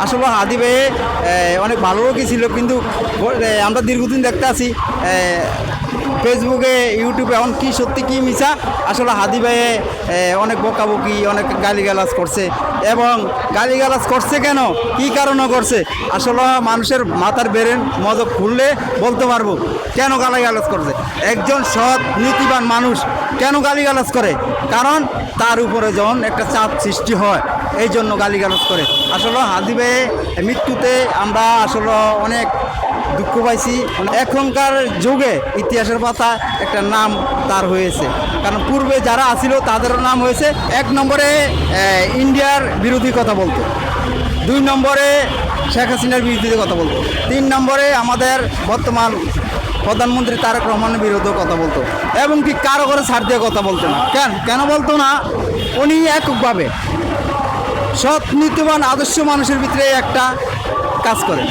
আসলে হাদি ভাই অনেক ভালো লোকই ছিল, কিন্তু আমরা দীর্ঘদিন দেখতে আছি ফেসবুকে ইউটিউবে এখন কি সত্যি কি মিছা। আসলে হাদি ভাইয়ে অনেক বকাবকি, অনেক গালিগালাজ করছে, এবং গালিগালাজ করছে কেন, কি কারণে করছে, আসলে মানুষের মাথার ব্রেন মজক খুললে বলতে পারবো কেন গালিগালাজ করছে। একজন সৎ নীতিবান মানুষ কেন গালিগালাজ করে, কারণ তার উপরে যখন একটা চাপ সৃষ্টি হয় এই জন্য গালিগালাজ করে। আসলে হাদি ভাইয়ে মৃত্যুতে আমরা আসলে অনেক দুঃখ পাইছি। এখনকার যুগে ইতিহাসের পাতা একটা নাম তার হয়েছে, কারণ পূর্বে যারা আছিল তাদেরও নাম হয়েছে। 1 নম্বরে ইন্ডিয়ার বিরোধী কথা বলতো, 2 নম্বরে শেখ হাসিনার বিরুদ্ধে কথা বলতো, 3 নম্বরে আমাদের বর্তমান প্রধানমন্ত্রী তারেক রহমানের বিরুদ্ধে কথা বলতো, এবং কি কারো করে ছাড় দিয়ে কথা বলতো না। কেন বলতো না? উনি এককভাবে সৎ নীতিবান আদর্শ মানুষের ভিতরে একটা কাজ করে।